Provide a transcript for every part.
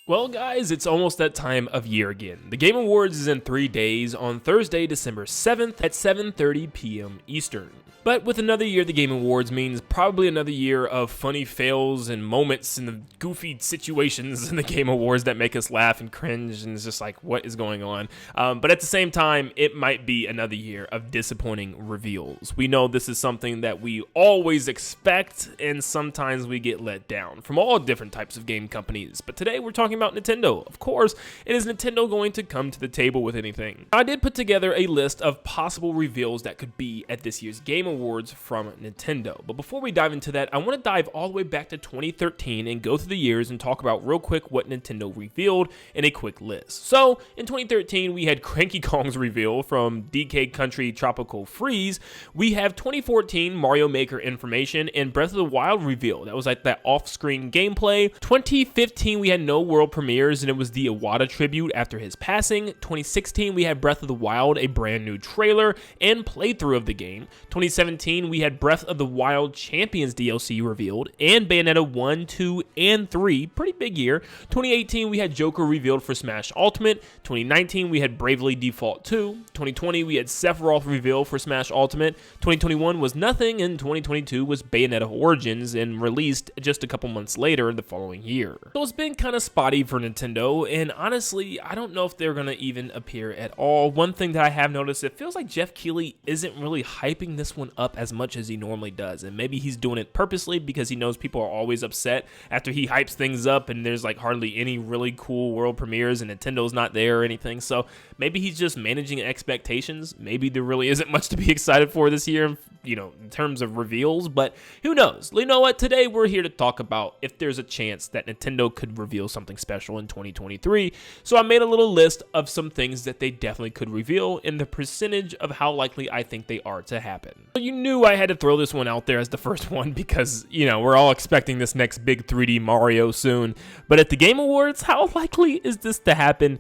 Well guys, it's almost that time of year again. The Game Awards is in 3 days on Thursday, December 7th at 7:30 p.m. Eastern. But with another year, the Game Awards means probably another year of funny fails and moments and the goofy situations in the Game Awards that make us laugh and cringe, and it's just like, what is going on? But at the same time, it might be another year of disappointing reveals. We know this is something that we always expect, and sometimes we get let down from all different types of game companies. But today we're talking about Nintendo. Of course, is Nintendo going to come to the table with anything? I did put together a list of possible reveals that could be at this year's Game Awards from Nintendo. But before we dive into that, I want to dive all the way back to 2013 and go through the years and talk about real quick what Nintendo revealed in a quick list. So in 2013, we had Cranky Kong's reveal from DK Country Tropical Freeze. We have 2014 Mario Maker information and Breath of the Wild reveal. That was like that off-screen gameplay. 2015, we had no world premieres, and it was the Iwata tribute after his passing. 2016, we had Breath of the Wild, a brand new trailer and playthrough of the game. 2017, we had Breath of the Wild Champions DLC revealed, and Bayonetta 1, 2, and 3. Pretty big year. 2018, we had Joker revealed for Smash Ultimate. 2019, we had Bravely Default 2. 2020, we had Sephiroth revealed for Smash Ultimate. 2021 was nothing, and 2022 was Bayonetta Origins, and released just a couple months later the following year. So it's been kind of spotty for Nintendo, and honestly, I don't know if they're going to even appear at all. One thing that I have noticed, it feels like Jeff Keighley isn't really hyping this one up as much as he normally does, and maybe he's doing it purposely because he knows people are always upset after he hypes things up and there's like hardly any really cool world premieres and Nintendo's not there or anything. So maybe he's just managing expectations. Maybe there really isn't much to be excited for this year, you know, in terms of reveals, but who knows? You know what? Today we're here to talk about if there's a chance that Nintendo could reveal something special in 2023. So I made a little list of some things that they definitely could reveal and the percentage of how likely I think they are to happen. You knew I had to throw this one out there as the first one because, you know, we're all expecting this next big 3D Mario soon. But at the Game Awards, how likely is this to happen?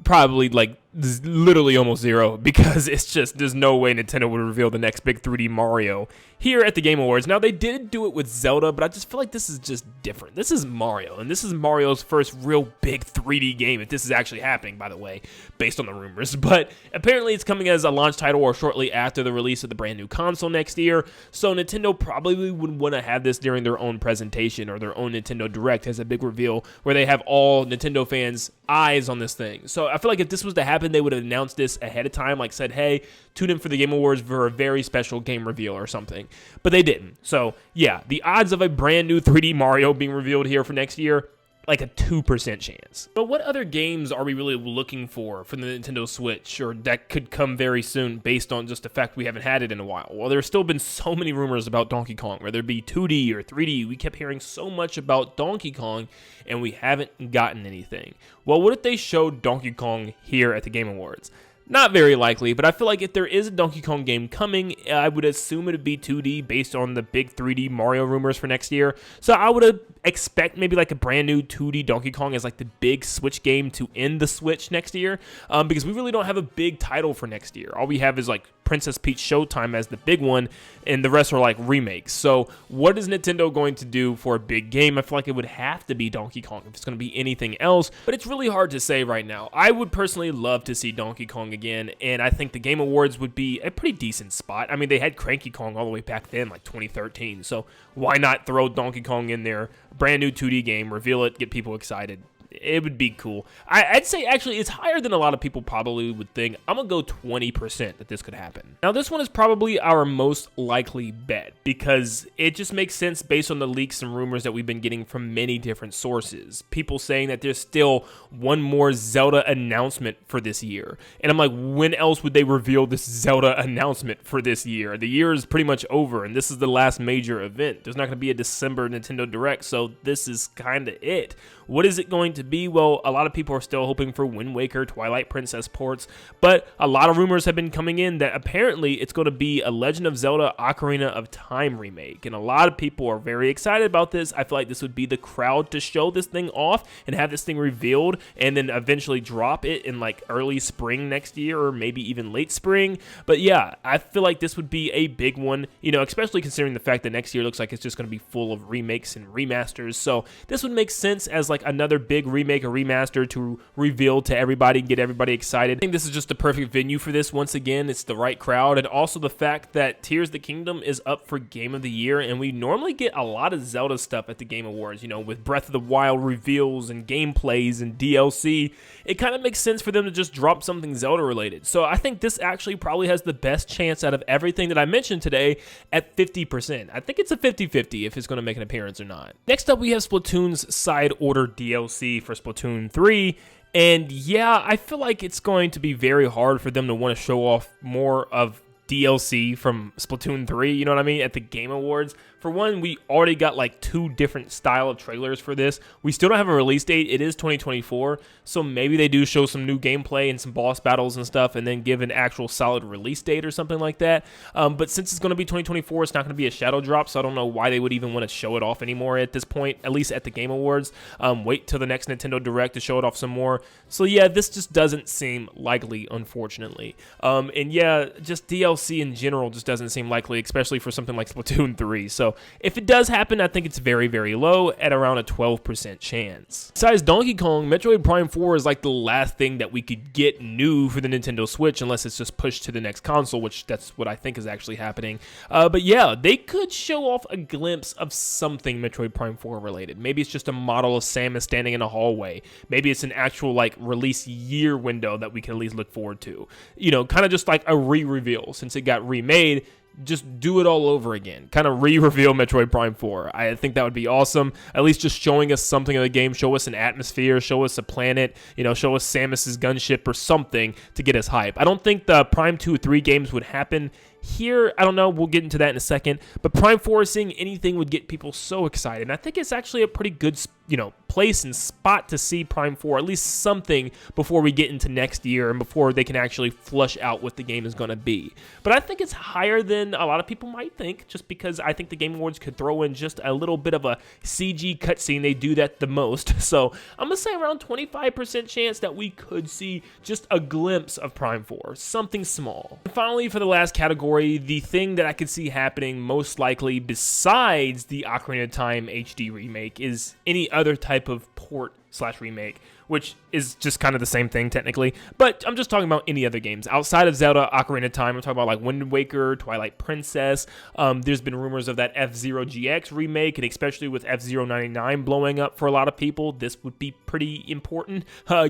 Probably like literally almost zero, because it's just there's no way Nintendo would reveal the next big 3D Mario here at the Game Awards. Now they did do it with Zelda, but I just feel like this is just different. This is Mario, and this is Mario's first real big 3D game, if this is actually happening, by the way, based on the rumors. But apparently it's coming as a launch title or shortly after the release of the brand new console next year, so Nintendo probably would want to have this during their own presentation or their own Nintendo Direct as a big reveal where they have all Nintendo fans' eyes on this thing. So I feel like if this was to happen, they would have announced this ahead of time, like said, hey, tune in for the Game Awards for a very special game reveal or something. But they didn't. So yeah, the odds of a brand new 3D Mario being revealed here for next year, like a 2% chance. But what other games are we really looking for the Nintendo Switch, or that could come very soon based on just the fact we haven't had it in a while? Well, there's still been so many rumors about Donkey Kong, whether it be 2D or 3D. We kept hearing so much about Donkey Kong, and we haven't gotten anything. Well, what if they showed Donkey Kong here at the Game Awards? Not very likely, but I feel like if there is a Donkey Kong game coming, I would assume it would be 2D based on the big 3D Mario rumors for next year. So I would expect maybe like a brand new 2D Donkey Kong as like the big Switch game to end the Switch next year, because we really don't have a big title for next year. All we have is like Princess Peach Showtime as the big one, and the rest are like remakes. So what is Nintendo going to do for a big game? I feel like it would have to be Donkey Kong if it's going to be anything else, but it's really hard to say right now. I would personally love to see Donkey Kong again, and I think the Game Awards would be a pretty decent spot. I mean, they had Cranky Kong all the way back then, like 2013, so why not throw Donkey Kong in there? Brand new 2D game, reveal it, get people excited. It would be cool. I'd say actually it's higher than a lot of people probably would think. I'm going to go 20% that this could happen. Now this one is probably our most likely bet because it just makes sense based on the leaks and rumors that we've been getting from many different sources. People saying that there's still one more Zelda announcement for this year. And I'm like, when else would they reveal this Zelda announcement for this year? The year is pretty much over and this is the last major event. There's not going to be a December Nintendo Direct, so this is kind of it. What is it going to be? Well, a lot of people are still hoping for Wind Waker, Twilight Princess ports, but a lot of rumors have been coming in that apparently it's going to be a Legend of Zelda Ocarina of Time remake, and a lot of people are very excited about this. I feel like this would be the crowd to show this thing off and have this thing revealed and then eventually drop it in like early spring next year or maybe even late spring. But yeah, I feel like this would be a big one, you know, especially considering the fact that next year looks like it's just going to be full of remakes and remasters. So this would make sense as like another big remake or remaster to reveal to everybody and get everybody excited. I think this is just the perfect venue for this. Once again, it's the right crowd, and also the fact that Tears of the Kingdom is up for Game of the Year, and we normally get a lot of Zelda stuff at the Game Awards, you know, with Breath of the Wild reveals and gameplays and DLC. It kind of makes sense for them to just drop something Zelda related. So I think this actually probably has the best chance out of everything that I mentioned today at 50%. I think it's a 50-50 if it's going to make an appearance or not. Next up, we have Splatoon's Side Order DLC for Splatoon 3. And yeah, I feel like it's going to be very hard for them to want to show off more of DLC from Splatoon 3, you know what I mean, at the Game Awards. For one, we already got like 2 different style of trailers for this. We still don't have a release date. It is 2024, so maybe they do show some new gameplay and some boss battles and stuff, and then give an actual solid release date or something like that. But since it's going to be 2024, it's not going to be a shadow drop, so I don't know why they would even want to show it off anymore at this point, at least at the Game Awards. Wait till the next Nintendo Direct to show it off some more. So yeah, this just doesn't seem likely, unfortunately. And yeah, just DLC in general just doesn't seem likely, especially for something like Splatoon 3. So if it does happen, I think it's very, very low at around a 12% chance. Besides Donkey Kong, Metroid Prime 4 is like the last thing that we could get new for the Nintendo Switch, unless it's just pushed to the next console, which that's what I think is actually happening. But yeah, they could show off a glimpse of something Metroid Prime 4 related. Maybe it's just a model of Samus standing in a hallway. Maybe it's an actual like release year window that we can at least look forward to. You know, kind of just like a re-reveal since it got remade. Just do it all over again. Kind of re-reveal Metroid Prime 4. I think that would be awesome. At least just showing us something of the game. Show us an atmosphere. Show us a planet. You know, show us Samus's gunship or something to get us hype. I don't think the Prime 2 or 3 games would happen here. I don't know. We'll get into that in a second. But Prime 4, seeing anything would get people so excited. And I think it's actually a pretty good, you know, place and spot to see Prime 4, at least something before we get into next year and before they can actually flush out what the game is going to be. But I think it's higher than a lot of people might think, just because I think the Game Awards could throw in just a little bit of a CG cutscene. They do that the most. So I'm going to say around 25% chance that we could see just a glimpse of Prime 4, something small. And finally, for the last category, the thing that I could see happening most likely besides the Ocarina of Time HD remake is any other type of port / remake, which is just kind of the same thing technically, but I'm just talking about any other games outside of Zelda Ocarina of Time. I'm talking about like Wind Waker, Twilight Princess. There's been rumors of that F-Zero GX remake, and especially with F-Zero 99 blowing up for a lot of people, this would be pretty important.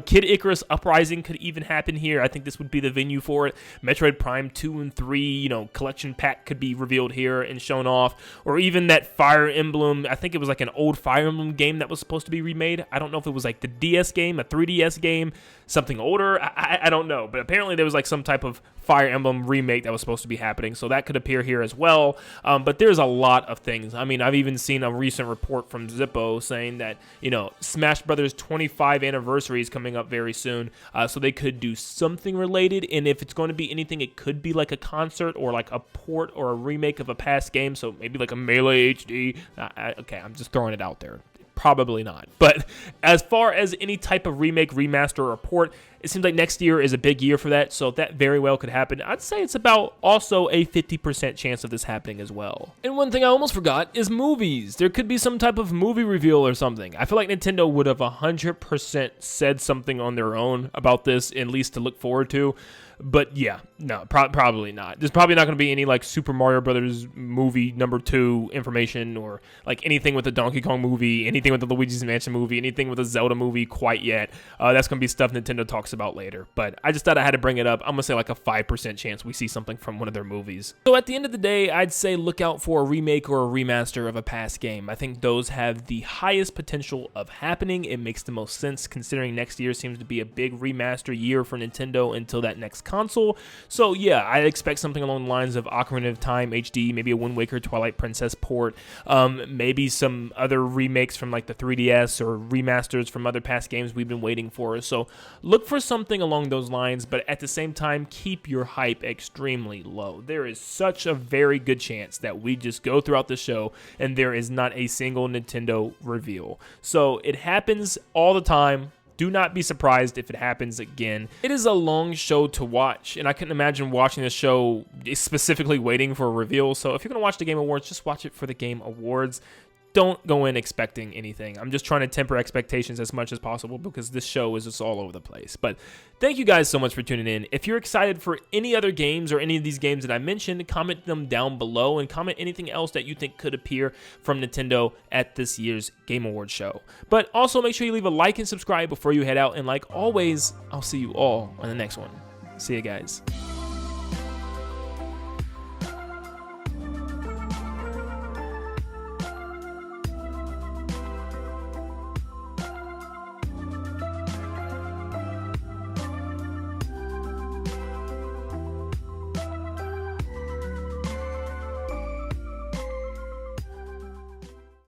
Kid Icarus Uprising could even happen here. I think this would be the venue for it. Metroid Prime 2 and 3, you know, collection pack could be revealed here and shown off, or even that Fire Emblem. I think it was like an old Fire Emblem game that was supposed to be remade. I don't know if it was like the DS game, a 3DS game, something older. I don't know, but apparently there was like some type of Fire Emblem remake that was supposed to be happening, so that could appear here as well. But there's a lot of things. I mean, I've even seen a recent report from Zippo saying that, you know, Smash Brothers 25 anniversary is coming up very soon, so they could do something related, and if it's going to be anything, it could be like a concert or like a port or a remake of a past game, so maybe like a Melee HD. Okay, I'm just throwing it out there. Probably not. But as far as any type of remake, remaster, or port, it seems like next year is a big year for that, so that very well could happen. I'd say it's about also a 50% chance of this happening as well. And one thing I almost forgot is movies. There could be some type of movie reveal or something. I feel like Nintendo would have 100% said something on their own about this, at least to look forward to. But yeah, no, probably not. There's probably not going to be any like Super Mario Brothers movie #2 information, or like anything with the Donkey Kong movie, anything with the Luigi's Mansion movie, anything with the Zelda movie quite yet. That's going to be stuff Nintendo talks about later. But I just thought I had to bring it up. I'm going to say like a 5% chance we see something from one of their movies. So at the end of the day, I'd say look out for a remake or a remaster of a past game. I think those have the highest potential of happening. It makes the most sense considering next year seems to be a big remaster year for Nintendo until that next console. So yeah, I expect something along the lines of Ocarina of Time HD, maybe a Wind Waker Twilight Princess port, maybe some other remakes from like the 3DS or remasters from other past games we've been waiting for. So look for something along those lines, but at the same time, keep your hype extremely low. There is such a very good chance that we just go throughout the show and there is not a single Nintendo reveal. So it happens all the time. Do not be surprised if it happens again. It is a long show to watch, and I couldn't imagine watching this show specifically waiting for a reveal. So if you're going to watch the Game Awards, just watch it for the Game Awards. don't go in expecting anything. I'm just trying to temper expectations as much as possible because this show is just all over the place. But thank you guys so much for tuning in. If you're excited for any other games or any of these games that I mentioned, comment them down below and comment anything else that you think could appear from Nintendo at this year's Game Awards show. But also make sure you leave a like and subscribe before you head out. And like always, I'll see you all on the next one. See you guys.